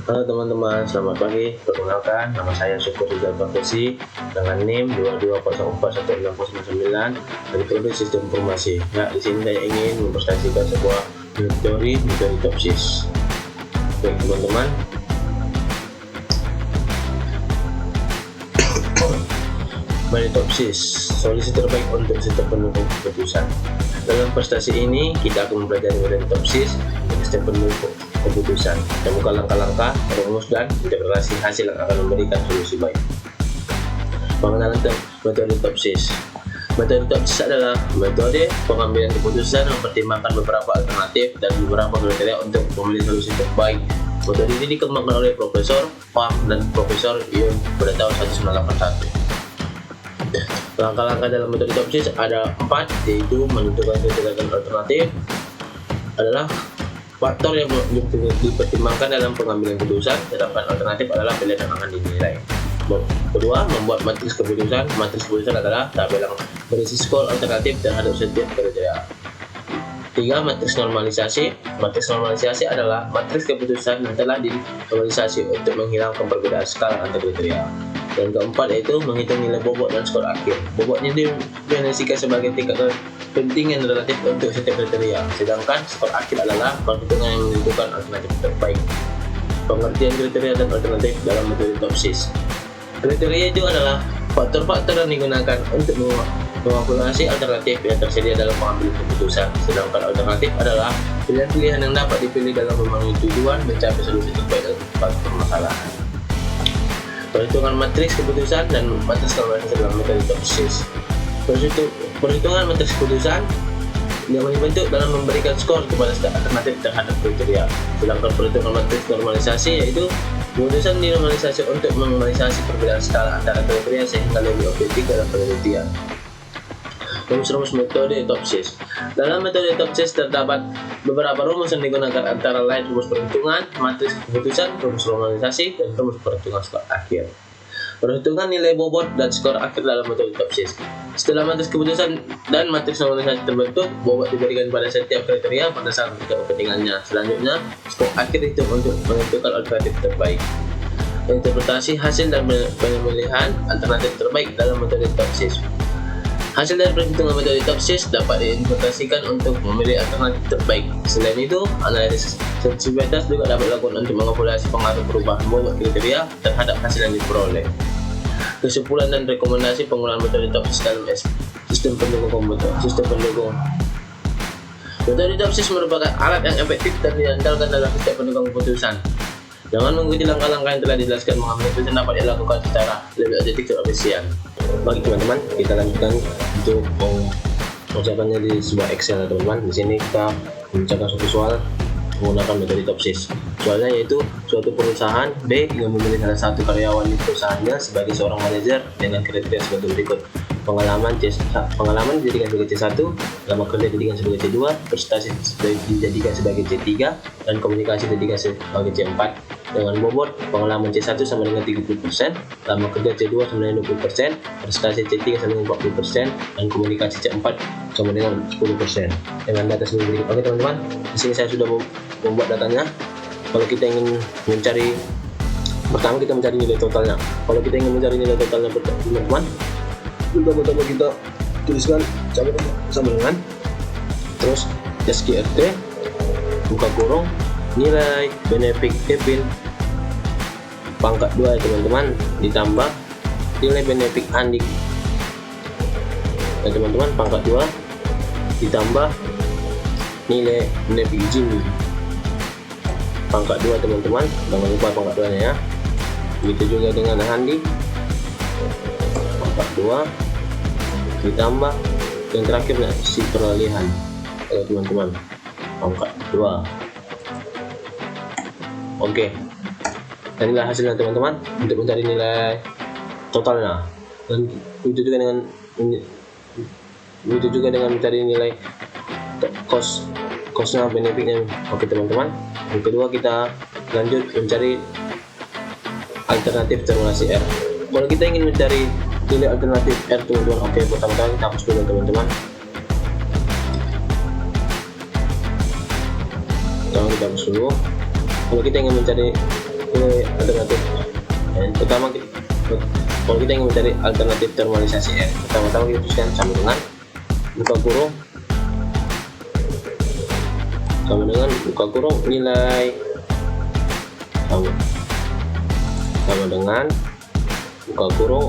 Halo teman-teman, selamat pagi. Perkenalkan, nama saya Syukur Rizal Profesi dengan NIM 22041609 dari Prodi Sistem Informasi. Ya, di sini saya ingin mempresentasikan sebuah teori Topsis. Baik teman-teman, Topsis, solusi terbaik untuk sistem pendukung keputusan. Dalam prestasi ini, kita akan mempelajari Topsis dan sistem pendukung keputusan, temukan langkah-langkah, rumus dan interpretasi hasil yang akan memberikan solusi baik. Pengenalan metode Topsis. Metode Topsis adalah metode pengambilan keputusan mempertimbangkan beberapa alternatif dan beberapa kriteria untuk memilih solusi terbaik. Metode ini dikembangkan oleh Profesor Pham dan Profesor Yun pada tahun 1981. Langkah-langkah dalam metode Topsis ada 4, yaitu menentukan kriteria dan alternatif adalah faktor yang dipertimbangkan dalam pengambilan keputusan, sedangkan alternatif adalah pilihan yang akan dinilai. Kedua, membuat matriks keputusan. Matriks keputusan adalah tabel yang berisi skor alternatif terhadap setiap kriteria. 3. Matriks normalisasi. Matriks normalisasi adalah matriks keputusan yang telah dinormalisasi untuk menghilangkan perbedaan skala antar kriteria. Dan keempat yaitu menghitung nilai bobot dan skor akhir. Bobotnya didefinisikan sebagai tingkat kepentingan relatif untuk setiap kriteria, sedangkan skor akhir adalah perhitungan yang menentukan alternatif terbaik. Pengertian kriteria dan alternatif dalam metode Topsis. Kriteria itu adalah faktor-faktor yang digunakan untuk mengakumulasi alternatif yang tersedia dalam pengambilan keputusan, sedangkan alternatif adalah pilihan-pilihan yang dapat dipilih dalam memenuhi tujuan mencapai solusi terbaik dalam suatu permasalahan. Perhitungan matriks keputusan dan matriks normalisasi dalam metode Topsis. Perhitungan matriks keputusan yang dibentuk dalam memberikan skor kepada setiap alternatif terhadap kriteria, sedangkan perhitungan matriks normalisasi yaitu keputusan dinormalisasi untuk menormalisasi perbedaan skala antara kriteria sehingga lebih objektif dalam penelitian. Rumus-rumus metode Topsis. Dalam metode Topsis terdapat beberapa rumus yang digunakan, antara lain rumus perhitungan, matriks keputusan, rumus normalisasi, dan rumus perhitungan skor akhir. Perhitungan nilai bobot dan skor akhir dalam metode Topsis. Setelah matriks keputusan dan matriks normalisasi terbentuk, bobot diberikan pada setiap kriteria berdasarkan kepentingannya. Selanjutnya, skor akhir itu untuk menentukan alternatif terbaik. Interpretasi hasil dan pemilihan alternatif terbaik dalam metode Topsis. Hasil dari perhitungan metode Topsis dapat diinterpretasikan untuk memilih alternatif terbaik. Selain itu, analisis sensitivitas juga dapat dilakukan untuk mengakumulasi pengaruh perubahan bobot kriteria terhadap hasil yang diperoleh. Kesimpulan dan rekomendasi penggunaan metode Topsis dalam sistem pendukung komputer. Metode Topsis merupakan alat yang efektif dan diandalkan dalam setiap pendukung keputusan. Jangan mengikuti langkah-langkah yang telah dijelaskan. Mengambil keputusan dapat dilakukan secara lebih objektif dan efisien. Bagi teman-teman, kita lanjutkan untuk mengucapkannya di sebuah Excel, teman-teman. Di sini kita mengucapkan suatu soal menggunakan metode Topsis. Soalnya yaitu suatu perusahaan B ingin memilih salah satu karyawan di perusahaannya sebagai seorang manajer dengan kriteria sebagai berikut: pengalaman dijadikan sebagai C1, lama kerja dijadikan sebagai C2, prestasi dijadikan sebagai C3, dan komunikasi dijadikan sebagai C4. Dengan bobot, pengalaman C1 sama dengan 30%, lama kerja C2 sama dengan 20%, prestasi C3 sama dengan 40%, dan komunikasi C4 sama dengan 10%. Dengan data sendiri. Oke teman-teman, di sini saya sudah membuat datanya. Kalau kita ingin mencari, pertama kita mencari nilai totalnya. Kalau kita ingin mencari nilai totalnya, teman-teman, pertama kita tuliskan sama dengan terus SQRT buka kurung nilai benefit Kevin pangkat 2 ya teman-teman, ditambah nilai benefit Andik ya teman-teman pangkat 2, ditambah nilai benefit Jimmy pangkat 2 teman-teman, jangan lupa pangkat 2 nya ya. Begitu juga dengan Andi pangkat 2, ditambah yang terakhir si peralihan ya teman-teman pangkat 2. Oke, dan inilah hasilnya teman-teman untuk mencari nilai totalnya. Dan itu juga dengan mencari nilai costnya, benefitnya. Oke teman-teman, yang kedua kita lanjut mencari alternatif terminasi R. Kalau kita ingin mencari nilai alternatif R teman-teman, oke, pertama-tama kita hapus dulu teman-teman. Kita hapus dulu. Kalau kita ingin mencari nilai alternatif. Dan pertama kalau kita ingin mencari alternatif normalisasi R, pertama-tama kita tuliskan sama dengan buka kurung nilai sama dengan buka kurung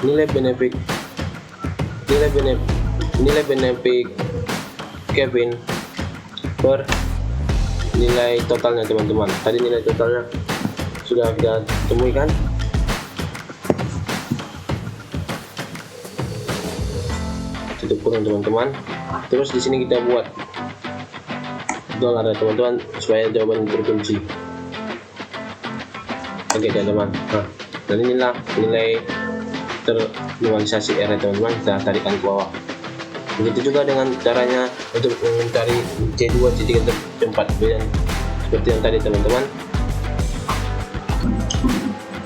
nilai benefit Kevin per nilai totalnya teman-teman. Tadi nilai totalnya sudah kita temui kan? Tutup kurung teman-teman. Terus di sini kita buat dolar ya teman-teman supaya jawaban berkunci. Oke teman-teman. Nah, dan inilah nilai ternormalisasi R ya teman-teman, kita tarikan ke bawah. Begitu juga dengan caranya untuk mencari C2, C3, C4 dan seperti yang tadi teman-teman.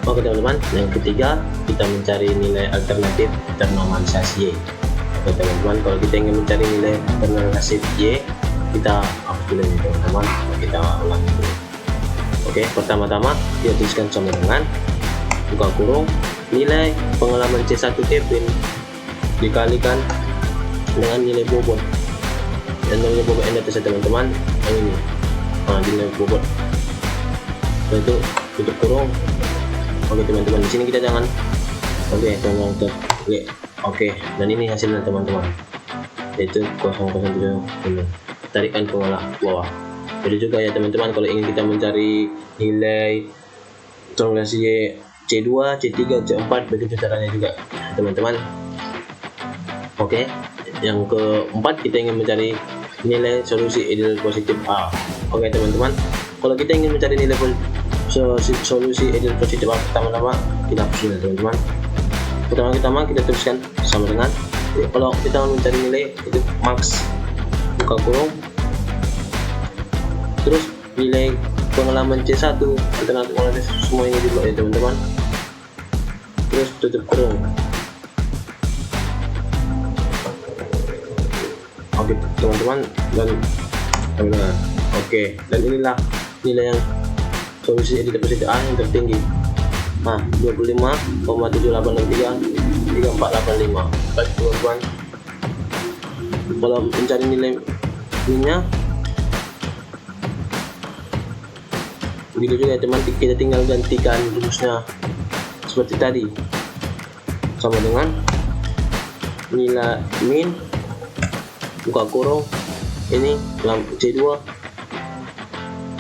Oke teman-teman, yang ketiga kita mencari nilai alternatif ternormalisasi Y. Oke teman-teman, kalau kita ingin mencari nilai ternormalisasi Y, kita hapus dulu nih teman-teman, kita ulangi dulu. Oke, pertama-tama kita tuliskan sama dengan buka kurung nilai pengalaman C1 Kevin dikalikan dengan nilai bobot, dan nilai bobot yang atas teman-teman yang ini. Nah, nilai bobot itu tutup kurung. Oke teman-teman, di sini kita jangan teman-teman oke, dan ini hasilnya teman-teman, yaitu 0,07 ini. Tarikan ke bawah. Jadi juga ya teman-teman, kalau ingin kita mencari nilai normalisasi C2, C3, C4, begitu caranya juga teman-teman. Oke, yang keempat kita ingin mencari nilai solusi ideal positif A. Oke teman-teman, kalau kita ingin mencari nilai solusi ideal positif A, pertama-tama kita hapus dulu teman-teman. Pertama-tama kita tuliskan sama dengan, kalau kita mau mencari nilai itu max, buka kurung, terus nilai pengalaman C1 alternatif semua ini juga ya teman-teman, terus tutup kurung. Oke teman-teman, dan inilah nilai yang solusi editor positif A yang tertinggi. Nah, 25,7863 baik teman-teman. Kalau mencari nilai minnya begitu juga teman, kita tinggal gantikan rumusnya seperti tadi, sama dengan nilai min buka kurung ini C2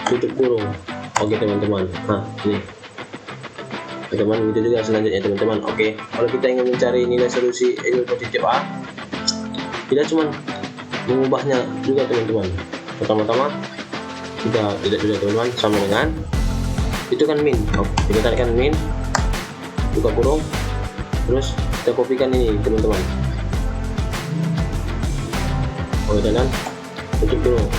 tutup kurung. Oke teman-teman, nah ini teman-teman, begitu juga selanjutnya teman-teman. Oke, kalau kita ingin mencari nilai solusi ideal positif A, kita cuma mengubahnya juga teman-teman. Pertama-tama kita tidak juga teman-teman, sama dengan itu kan min. Kita tarikan min buka kurung, terus kita kopikan ini teman-teman. Oke, dan tutup kurung.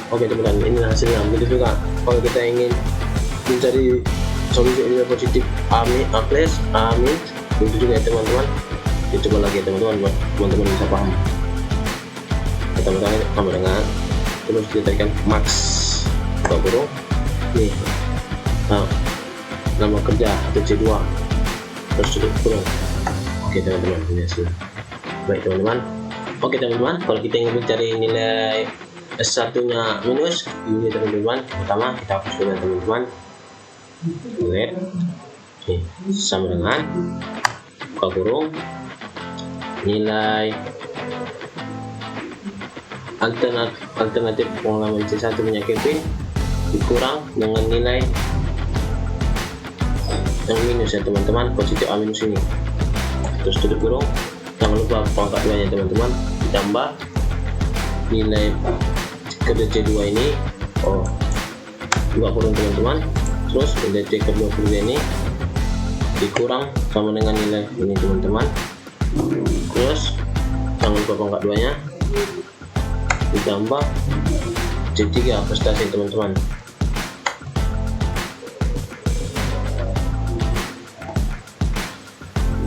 Oke teman-teman, ini hasilnya. Begitu juga kalau kita ingin mencari solusi ideal positif A plus A min, begitu juga ya teman-teman. Coba lagi ya teman-teman, buat teman-teman bisa paham. Pertama-tama sama dengan, terus kita tarikan max buka kurung nih, nama kerja atau C2, terus tutup kurung. Oke teman-teman, ini hasilnya. Baik teman-teman. Oke teman-teman, kalau kita ingin mencari nilai S1 nya minus ini teman-teman, pertama kita hapus dulu teman-teman. Oke, nih sama dengan buka kurung nilai alternatif pengalaman C1 nya Kevin dikurang dengan nilai yang minus ya teman-teman, positif A minus ini, terus tutup kurung. Jangan lupa pangkat 2 nya teman-teman, ditambah nilai kerja C2 ini buka kurung teman-teman, terus nilai C kedua kerja ini dikurang sama dengan nilai ini teman-teman, terus jangan lupa pangkat 2 nya ditambah C3 prestasi teman-teman.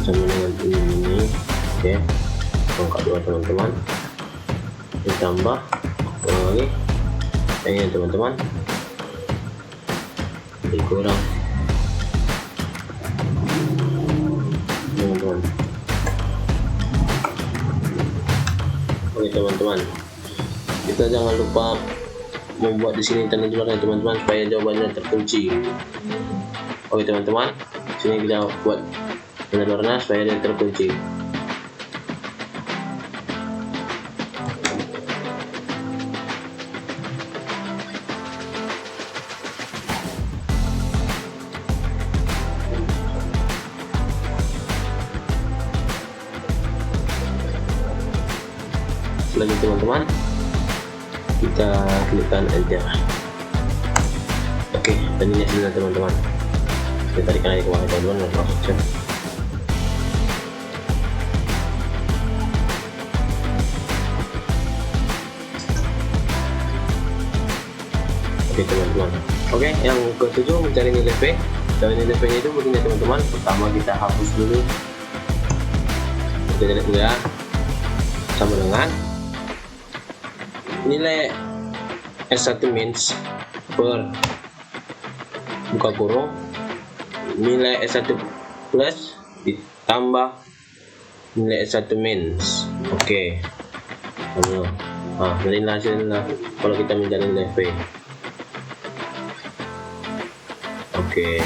sama dengan ini. Oke, angka 2 teman-teman, ditambah lagi ini teman-teman, dikurang teman-teman. Oke teman-teman, kita jangan lupa membuat di sini tanda juara teman-teman supaya jawabannya terkunci. Oke teman-teman, sini kita buat tanda warna supaya dia terkunci. Selanjutnya teman-teman, kita klikkan enter. Oke, dan ini hasilnya teman-teman. Kita tarikan aja ke bawah teman-teman, langsung. Oke teman-teman. Oke, yang ketujuh mencari nilai P. Dan nilai P itu begini teman-teman. Pertama kita hapus dulu. Kita lihat dulu ya. Sama dengan nilai S1 mins per buka kurung nilai S1 plus ditambah nilai S1 mins. Oke. Nah, ini hasilnya kalau kita mencari nilai P. Oke.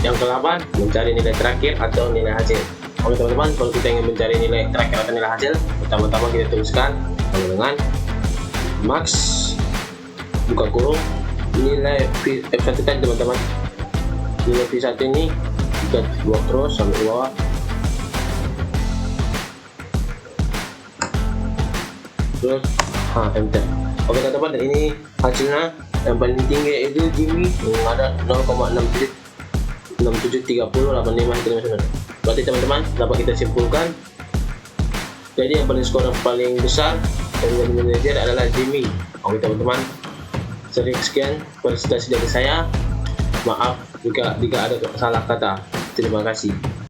Yang ke-8 mencari nilai terakhir atau nilai hasil. Oke teman-teman, kalau kita ingin mencari nilai terakhir atau nilai hasil, pertama-tama kita tuliskan sama dengan max buka kurung nilai F1 tadi teman-teman. Nilai V1 ini kita buat terus sampai ke bawah. Terus enter. Oke teman-teman, dan ini hasilnya yang paling tinggi itu Jimmy yang ada 0,673085. Berarti teman-teman dapat kita simpulkan, jadi yang paling skor yang paling besar yang menjadi manajer adalah Jimmy. Oke teman-teman, sekian presentasi dari saya. Maaf jika ada salah kata. Terima kasih.